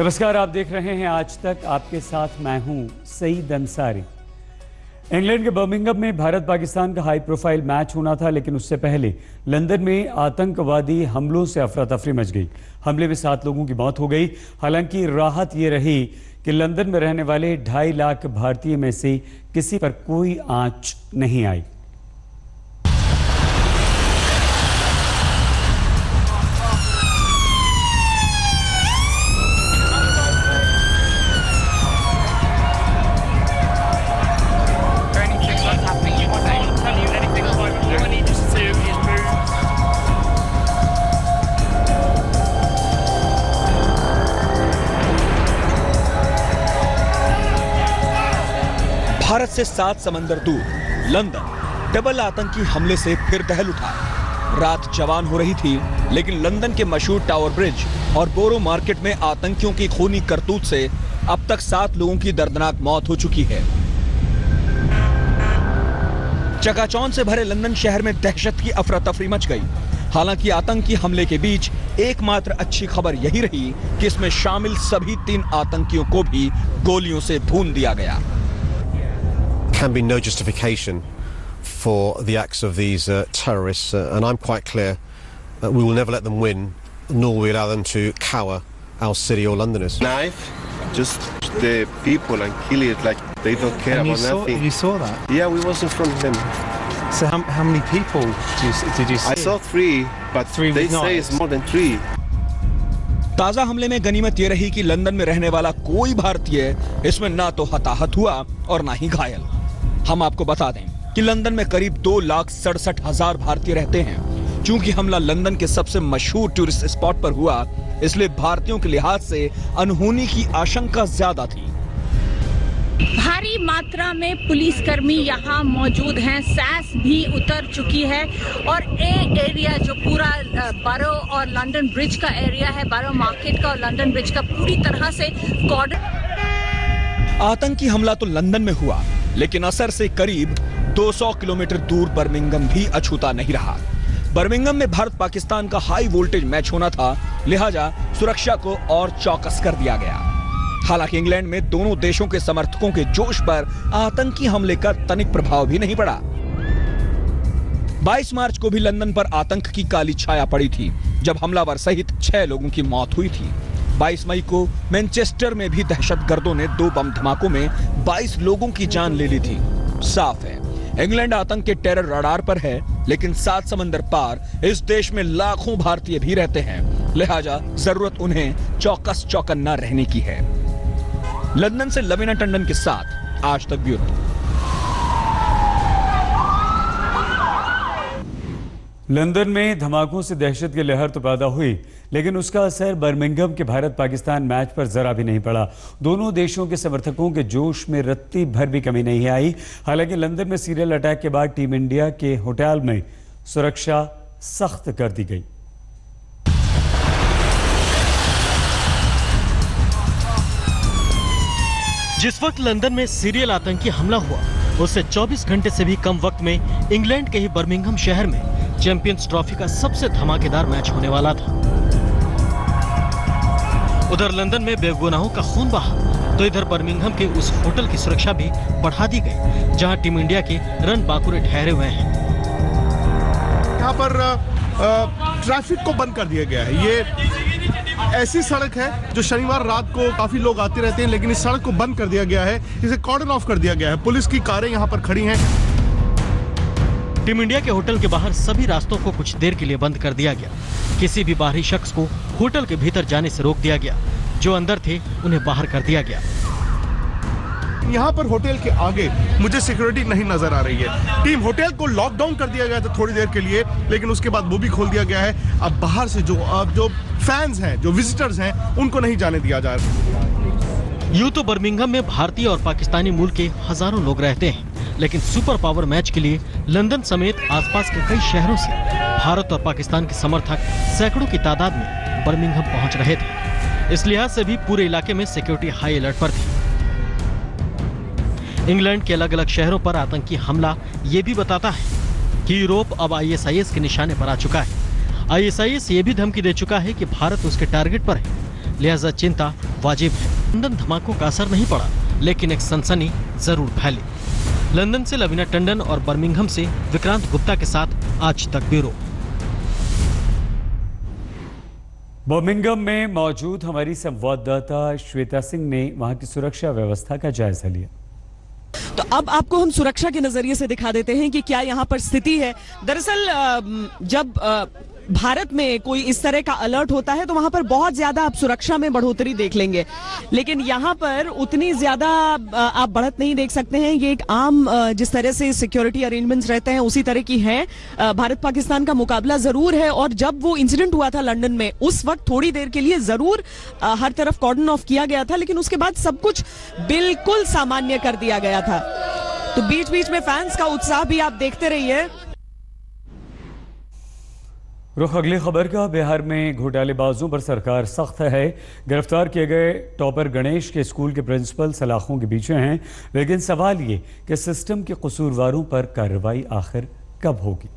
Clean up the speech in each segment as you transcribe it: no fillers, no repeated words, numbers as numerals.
नमस्कार, आप देख रहे हैं आज तक। आपके साथ मैं हूं सईद अंसारी। इंग्लैंड के बर्मिंघम में भारत पाकिस्तान का हाई प्रोफाइल मैच होना था, लेकिन उससे पहले लंदन में आतंकवादी हमलों से अफरा तफरी मच गई। हमले में 7 लोगों की मौत हो गई। हालांकि राहत ये रही कि लंदन में रहने वाले 2.5 लाख भारतीय में से किसी पर कोई आंच नहीं आई। भारत से 7 समंदर दूर लंदन डबल आतंकी हमले से फिर दहल उठा। रात जवान हो रही थी, लेकिन लंदन के मशहूर टावर ब्रिज और बोरो मार्केट में आतंकियों की खूनी करतूत से अब तक 7 लोगों की दर्दनाक मौत हो चुकी है। चकाचौंध से भरे लंदन शहर में दहशत की अफरा तफरी मच गई। हालांकि आतंकी हमले के बीच एकमात्र अच्छी खबर यही रही कि इसमें शामिल सभी 3 आतंकियों को भी गोलियों से भून दिया गया। Can be no justification for the acts of these terrorists, and I'm quite clear that we will never let them win, nor will we allow them to cower our city or Londoners. Knife, just the people and kill it like they don't care about nothing. You saw that? Yeah, we was in front of them. So how many people did you see? I saw 3, but 3 they say it's more than 3. ताजा हमले में गनीमत ये रही कि London में रहने वाला कोई भारतीय इसमें ना तो हताहत हुआ और ना ही घायल। हम आपको बता दें कि लंदन में करीब 2,67,000 भारतीय रहते हैं। चूंकि हमला लंदन के सबसे मशहूर टूरिस्ट स्पॉट पर हुआ, इसलिए भारतीयों के लिहाज से अनहोनी की आशंका ज्यादा थी। भारी मात्रा में पुलिसकर्मी यहाँ मौजूद हैं। सैस भी उतर चुकी है और एरिया जो पूरा बारो और लंदन ब्रिज का एरिया है, बारो मार्केट का और लंदन ब्रिज का पूरी तरह से कॉर्डन। आतंकी हमला तो लंदन में हुआ, लेकिन असर से करीब 200 किलोमीटर दूर बर्मिंघम भी अछूता नहीं रहा। बर्मिंघम में भारत पाकिस्तान का हाई वोल्टेज मैच होना था, लिहाजा सुरक्षा को और चौकस कर दिया गया। हालांकि इंग्लैंड में दोनों देशों के समर्थकों के जोश पर आतंकी हमले का तनिक प्रभाव भी नहीं पड़ा। 22 मार्च को भी लंदन पर आतंक की काली छाया पड़ी थी, जब हमलावर सहित 6 लोगों की मौत हुई थी। 22 मई को मैनचेस्टर में भी दहशतगर्दों ने 2 बम धमाकों में 22 लोगों की जान ले ली थी। साफ है, इंग्लैंड आतंक के टेरर रडार पर है, लेकिन 7 समंदर पार इस देश में लाखों भारतीय भी रहते हैं, लिहाजा जरूरत उन्हें चौकस चौकन्ना रहने की है। लंदन से लवीना टंडन के साथ आज तक ब्यूरो। लंदन में धमाकों से दहशत की लहर तो पैदा हुई, लेकिन उसका असर बर्मिंघम के भारत पाकिस्तान मैच पर जरा भी नहीं पड़ा। दोनों देशों के समर्थकों के जोश में रत्ती भर भी कमी नहीं आई। हालांकि लंदन में सीरियल अटैक के बाद टीम इंडिया के होटल में सुरक्षा सख्त कर दी गई। जिस वक्त लंदन में सीरियल आतंकी हमला हुआ, उससे 24 घंटे से भी कम वक्त में इंग्लैंड के ही बर्मिंघम शहर में चैंपियंस ट्रॉफी का सबसे धमाकेदार मैच होने वाला था। उधर लंदन में बेगुनाहों का खून बहा, तो इधर बर्मिंघम के उस होटल की सुरक्षा भी बढ़ा दी गई, जहां टीम इंडिया के रन बाकुरे ठहरे हुए हैं। यहाँ पर ट्रैफिक को बंद कर दिया गया है। ये ऐसी सड़क है जो शनिवार रात को काफी लोग आते रहते हैं, लेकिन इस सड़क को बंद कर दिया गया है। इसे कॉर्डन ऑफ कर दिया गया है। पुलिस की कारें यहाँ पर खड़ी हैं। टीम इंडिया के होटल के बाहर सभी रास्तों को कुछ देर के लिए बंद कर दिया गया। किसी भी बाहरी शख्स को होटल के भीतर जाने से रोक दिया गया। जो अंदर थे उन्हें बाहर कर दिया गया। यहाँ पर होटल के आगे मुझे सिक्योरिटी नहीं नजर आ रही है। टीम होटल को लॉकडाउन कर दिया गया था थोड़ी देर के लिए, लेकिन उसके बाद वो भी खोल दिया गया है। अब बाहर से जो फैंस हैं, जो विजिटर्स हैं, उनको नहीं जाने दिया जा रहा। यूं तो बर्मिंघम में भारतीय और पाकिस्तानी मूल के हजारों लोग रहते हैं, लेकिन सुपर पावर मैच के लिए लंदन समेत आसपास के कई शहरों से भारत और पाकिस्तान के समर्थक सैकड़ों की तादाद में बर्मिंघम पहुंच रहे थे। इस लिहाज से भी पूरे इलाके में सिक्योरिटी हाई अलर्ट पर थी। इंग्लैंड के अलग अलग शहरों पर आतंकी हमला ये भी बताता है कि यूरोप अब ISIS के निशाने पर आ चुका है। ISIS ये भी धमकी दे चुका है कि भारत उसके टारगेट पर है, लिहाजा चिंता वाजिब है। लंदन धमाकों का असर नहीं पड़ा, लेकिन एक सनसनी जरूर फैली। लंदन से लवीना टंडन और बर्मिंघम से विक्रांत गुप्ता के साथ आज तक ब्यूरो। बर्मिंघम में मौजूद हमारी संवाददाता श्वेता सिंह ने वहां की सुरक्षा व्यवस्था का जायजा लिया। तो अब आपको हम सुरक्षा के नजरिए से दिखा देते हैं कि क्या यहाँ पर स्थिति है। दरअसल जब भारत में कोई इस तरह का अलर्ट होता है तो वहां पर बहुत ज्यादा आप सुरक्षा में बढ़ोतरी देख लेंगे, लेकिन यहाँ पर उतनी ज्यादा आप बढ़त नहीं देख सकते हैं। ये एक आम जिस तरह से सिक्योरिटी अरेंजमेंट्स रहते हैं उसी तरह की है। भारत पाकिस्तान का मुकाबला जरूर है, और जब वो इंसिडेंट हुआ था लंदन में उस वक्त थोड़ी देर के लिए जरूर हर तरफ कॉर्डन ऑफ किया गया था, लेकिन उसके बाद सब कुछ बिल्कुल सामान्य कर दिया गया था। तो बीच बीच में फैंस का उत्साह भी आप देखते रहिए। रुख अगली खबर का। बिहार में घोटालेबाजों पर सरकार सख्त है। गिरफ्तार किए गए टॉपर गणेश के स्कूल के प्रिंसिपल सलाखों के पीछे हैं, लेकिन सवाल ये कि सिस्टम के कसूरवारों पर कार्रवाई आखिर कब होगी।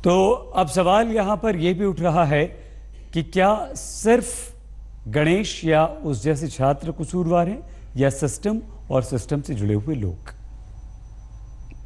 तो अब सवाल यहां पर यह भी उठ रहा है कि क्या सिर्फ गणेश या उस जैसे छात्र कसूरवार हैं या सिस्टम और सिस्टम से जुड़े हुए लोग।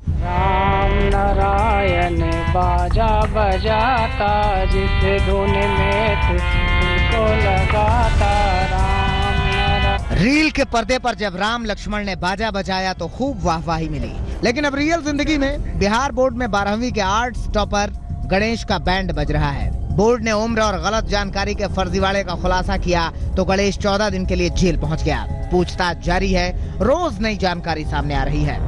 राम नारायण बाजा बजाता, जिस धुन में तुझको लगाता। राम नारायण। रील के पर्दे पर जब राम लक्ष्मण ने बाजा बजाया तो खूब वाहवाही मिली, लेकिन अब रियल जिंदगी में बिहार बोर्ड में 12वीं के आर्ट्स टॉपर गणेश का बैंड बज रहा है। बोर्ड ने उम्र और गलत जानकारी के फर्जीवाड़े का खुलासा किया तो गणेश 14 दिन के लिए जेल पहुंच गया। पूछताछ जारी है, रोज नई जानकारी सामने आ रही है।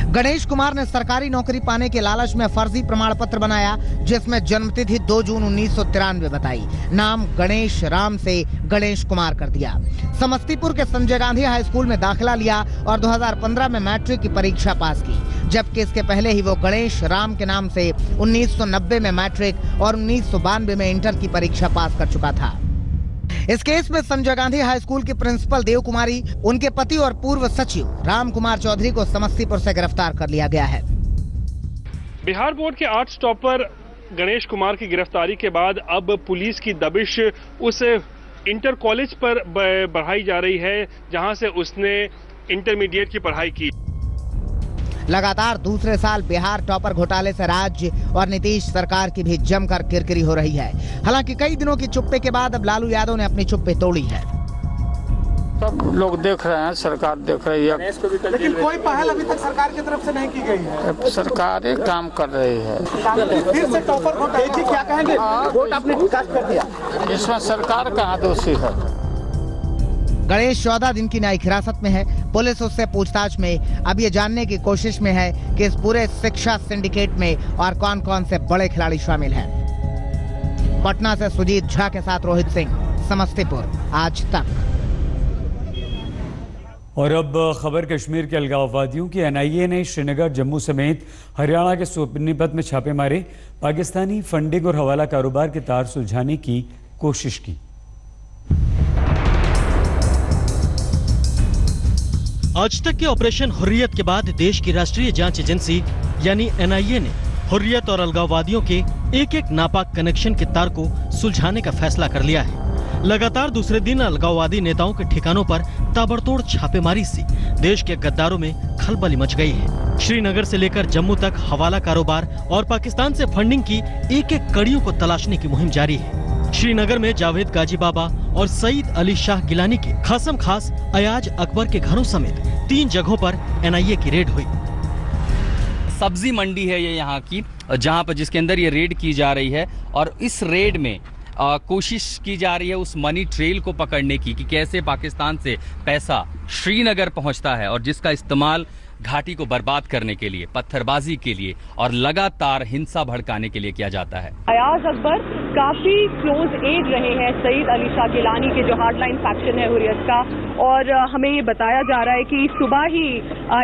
गणेश कुमार ने सरकारी नौकरी पाने के लालच में फर्जी प्रमाण पत्र बनाया, जिसमें जन्मतिथि 2 जून 1993 बताई। नाम गणेश राम से गणेश कुमार कर दिया। समस्तीपुर के संजय गांधी हाई स्कूल में दाखिला लिया और 2015 में मैट्रिक की परीक्षा पास की, जबकि इसके पहले ही वो गणेश राम के नाम से 1990 में मैट्रिक और 1992 में इंटर की परीक्षा पास कर चुका था। इस केस में संजय गांधी हाई स्कूल की प्रिंसिपल देव कुमारी, उनके पति और पूर्व सचिव राम कुमार चौधरी को समस्तीपुर से गिरफ्तार कर लिया गया है। बिहार बोर्ड के आर्ट्स टॉपर गणेश कुमार की गिरफ्तारी के बाद अब पुलिस की दबिश उस इंटर कॉलेज पर बढ़ाई जा रही है जहां से उसने इंटरमीडिएट की पढ़ाई की। लगातार दूसरे साल बिहार टॉपर घोटाले से राज्य और नीतीश सरकार की भी जमकर किरकिरी हो रही है। हालांकि कई दिनों की चुप्पी के बाद अब लालू यादव ने अपनी चुप्पी तोड़ी है। सब लोग देख रहे हैं, सरकार देख रही है, लेकिन कोई पहल अभी तक सरकार की तरफ से नहीं की गई है। सरकार एक काम कर रही है। फिर से टॉपर घोटाले क्या कहेंगे? वोट आपने कास्ट कर दिया, इसमें सरकार कहाँ दोषी है? गणेश 14 दिन की न्यायिक हिरासत में है। पुलिस उससे पूछताछ में अब ये जानने की कोशिश में है कि इस पूरे शिक्षा सिंडिकेट में और कौन कौन से बड़े खिलाड़ी शामिल हैं। पटना से सुजीत झा के साथ रोहित सिंह, समस्तीपुर, आज तक। और अब खबर कश्मीर के अलगाववादियों की। एनआईए ने श्रीनगर, जम्मू समेत हरियाणा के सोनीपत में छापे मारे। पाकिस्तानी फंडिंग और हवाला कारोबार के तार सुलझाने की कोशिश की। आज तक के ऑपरेशन हुर्रियत के बाद देश की राष्ट्रीय जांच एजेंसी यानी एनआईए ने हुर्रियत और अलगाववादियों के एक एक नापाक कनेक्शन के तार को सुलझाने का फैसला कर लिया है। लगातार दूसरे दिन अलगाववादी नेताओं के ठिकानों पर ताबड़तोड़ छापेमारी से देश के गद्दारों में खलबली मच गई है। श्रीनगर से लेकर जम्मू तक हवाला कारोबार और पाकिस्तान से फंडिंग की एक एक कड़ियों को तलाशने की मुहिम जारी है। श्रीनगर में जावेद गाजी बाबा और सईद अली शाह गिलानी के खासम खास अयाज अकबर के घरों समेत 3 जगहों पर एनआईए की रेड हुई। सब्जी मंडी है ये यहाँ की, जहाँ पर जिसके अंदर ये रेड की जा रही है और इस रेड में कोशिश की जा रही है उस मनी ट्रेल को पकड़ने की कि कैसे पाकिस्तान से पैसा श्रीनगर पहुँचता है और जिसका इस्तेमाल घाटी को बर्बाद करने के लिए, पत्थरबाजी के लिए और लगातार हिंसा भड़काने के लिए किया जाता है। अयाज अकबर काफी क्लोज एड रहे हैं सईद अली शाह गिलानी के जो हार्डलाइन फैक्शन है हुर्रियत का, और हमें ये बताया जा रहा है कि सुबह ही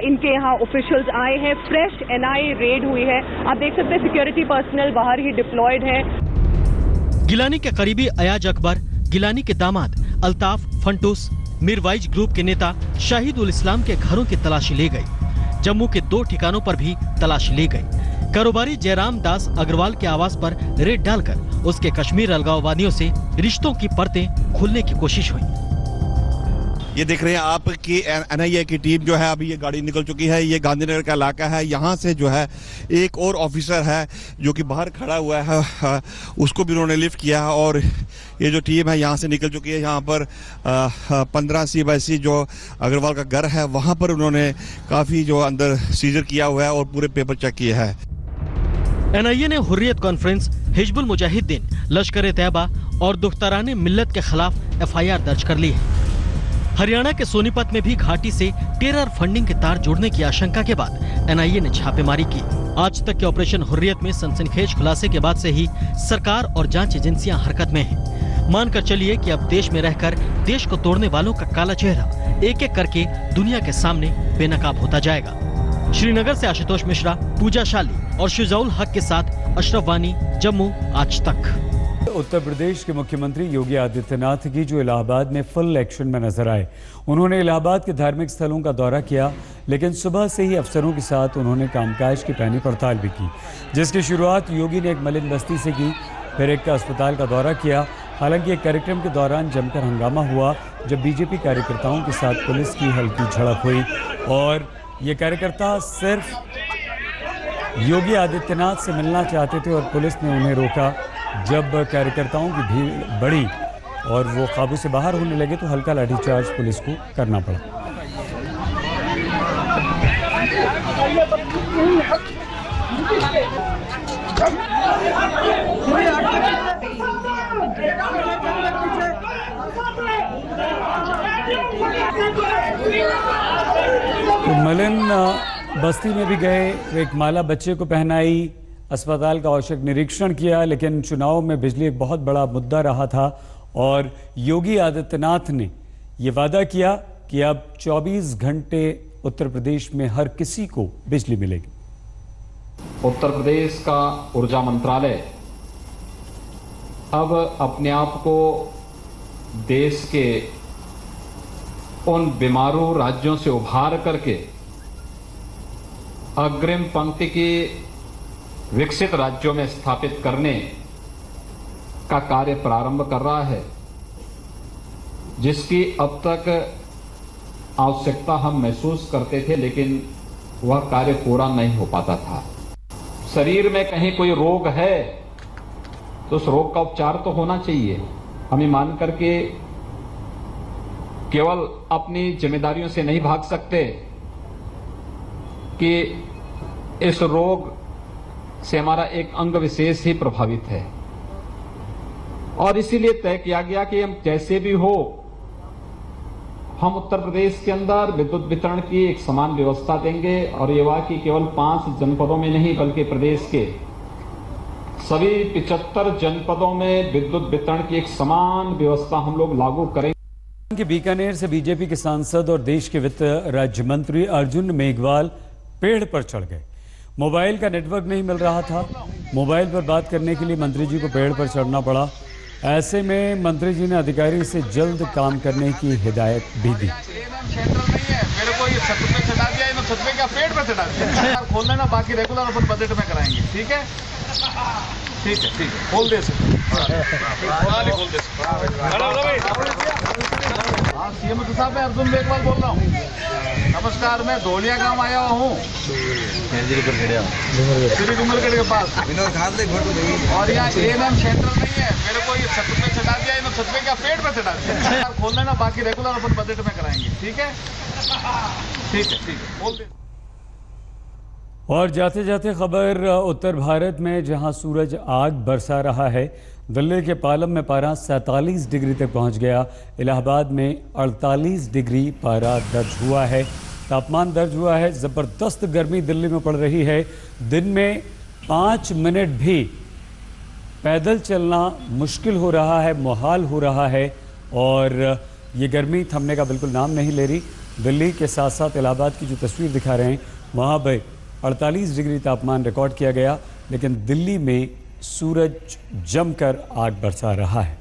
इनके यहाँ ऑफिशियल्स आए हैं। फ्रेश एनआईए रेड हुई है। आप देख सकते हैं सिक्योरिटी पर्सनल बाहर ही डिप्लॉयड है। गिलानी के करीबी अयाज अकबर, गिलानी के दामाद अल्ताफ फंटूस, मिरवाइज ग्रुप के नेता शाहिद उल इस्लाम के घरों की तलाशी ली गई। जम्मू के 2 ठिकानों पर भी तलाशी ली गई। कारोबारी जयराम दास अग्रवाल के आवास पर रेड डालकर उसके कश्मीर अलगाववादियों से रिश्तों की परतें खोलने की कोशिश हुई। ये देख रहे हैं आप कि NIA की टीम जो है अभी ये गाड़ी निकल चुकी है। ये गांधीनगर का इलाका है। यहाँ से जो है एक और ऑफिसर है जो कि बाहर खड़ा हुआ है, उसको भी उन्होंने लिफ्ट किया है और ये जो टीम है यहाँ से निकल चुकी है। यहाँ पर 15C/C जो अग्रवाल का घर है वहाँ पर उन्होंने काफ़ी जो अंदर सीजर किया हुआ है और पूरे पेपर चेक किए हैं। NIA ने हुर्रियत कॉन्फ्रेंस, हिजबुल मुजाहिदीन, लश्कर-ए-तैयबा और दुख्तारान मिल्लत के खिलाफ FIR दर्ज कर ली है। हरियाणा के सोनीपत में भी घाटी से टेरर फंडिंग के तार जोड़ने की आशंका के बाद NIA ने छापेमारी की। आज तक के ऑपरेशन हुर्रियत में सनसनीखेज खुलासे के बाद से ही सरकार और जांच एजेंसियां हरकत में हैं। मानकर चलिए कि अब देश में रहकर देश को तोड़ने वालों का काला चेहरा एक एक करके दुनिया के सामने बेनकाब होता जाएगा। श्रीनगर से आशुतोष मिश्रा, पूजा शाली और शुजाउल हक के साथ अशरफ वानी, जम्मू आज तक। उत्तर प्रदेश के मुख्यमंत्री योगी आदित्यनाथ की जो इलाहाबाद में फुल एक्शन में नजर आए। उन्होंने इलाहाबाद के धार्मिक स्थलों का दौरा किया, लेकिन सुबह से ही अफसरों के साथ उन्होंने कामकाज की पैनी पड़ताल भी की, जिसकी शुरुआत योगी ने एक मलिन बस्ती से की, फिर एक अस्पताल का दौरा किया। हालांकि एक कार्यक्रम के दौरान जमकर हंगामा हुआ जब बीजेपी कार्यकर्ताओं के साथ पुलिस की हल्की झड़प हुई और ये कार्यकर्ता सिर्फ योगी आदित्यनाथ से मिलना चाहते थे और पुलिस ने उन्हें रोका। जब कार्यकर्ताओं की भीड़ बढ़ी और वो काबू से बाहर होने लगे तो हल्का लाठीचार्ज पुलिस को करना पड़ा। तो मलिन बस्ती में भी गए, एक माला बच्चे को पहनाई, अस्पताल का औचक निरीक्षण किया, लेकिन चुनाव में बिजली एक बहुत बड़ा मुद्दा रहा था और योगी आदित्यनाथ ने ये वादा किया कि अब 24 घंटे उत्तर प्रदेश में हर किसी को बिजली मिलेगी। उत्तर प्रदेश का ऊर्जा मंत्रालय अब अपने आप को देश के उन बीमारू राज्यों से उभार करके अग्रिम पंक्ति की विकसित राज्यों में स्थापित करने का कार्य प्रारंभ कर रहा है, जिसकी अब तक आवश्यकता हम महसूस करते थे, लेकिन वह कार्य पूरा नहीं हो पाता था। शरीर में कहीं कोई रोग है तो उस रोग का उपचार तो होना चाहिए। हम ईमान करके केवल अपनी जिम्मेदारियों से नहीं भाग सकते कि इस रोग से हमारा एक अंग विशेष ही प्रभावित है और इसीलिए तय किया गया कि हम जैसे भी हो हम उत्तर प्रदेश के अंदर विद्युत वितरण की एक समान व्यवस्था देंगे और ये हुआ कि केवल 5 जनपदों में नहीं बल्कि प्रदेश के सभी 75 जनपदों में विद्युत वितरण की एक समान व्यवस्था हम लोग लागू करेंगे। बीकानेर से बीजेपी के सांसद और देश के वित्त राज्य मंत्री अर्जुन मेघवाल पेड़ पर चढ़ गए। मोबाइल का नेटवर्क नहीं मिल रहा था, मोबाइल पर बात करने के लिए मंत्री जी को पेड़ पर चढ़ना पड़ा। ऐसे में मंत्री जी ने अधिकारी से जल्द काम करने की हिदायत भी दी। मेरे को ये छत पे चढ़ा दिया, इन छत पे क्या पेड़ पे चढ़ा दिया। खोलना ना, बाकी रेगुलर अपन बजट में कराएंगे। ठीक है, ठीक है, ठीक है, खोल दे सीएम साहब, मैं अर्जुन मेघवाल बोल रहा हूँ। नमस्कार, मैं धोलिया गांव आया हुआ हूँ, श्री डूंगरगढ़ के पास, और यहाँ ANM सेंटर नहीं है। मेरे को ये छत पे चढ़ा दिया, इन छत पे क्या पेड़ पे चढ़ा दिया। खोलना ना, बाकी रेगुलर अपन बजट में कराएंगे। ठीक है, ठीक है, ठीक है, बोल दे। और जाते जाते खबर उत्तर भारत में, जहां सूरज आग बरसा रहा है। दिल्ली के पालम में पारा 47 डिग्री तक पहुंच गया। इलाहाबाद में 48 डिग्री पारा दर्ज हुआ है, तापमान दर्ज हुआ है। ज़बरदस्त गर्मी दिल्ली में पड़ रही है। दिन में 5 मिनट भी पैदल चलना मुश्किल हो रहा है, मुहाल हो रहा है और ये गर्मी थमने का बिल्कुल नाम नहीं ले रही। दिल्ली के साथ साथ इलाहाबाद की जो तस्वीर दिखा रहे हैं, वहाँ पर 48 डिग्री तापमान रिकॉर्ड किया गया, लेकिन दिल्ली में सूरज जमकर आग बरसा रहा है।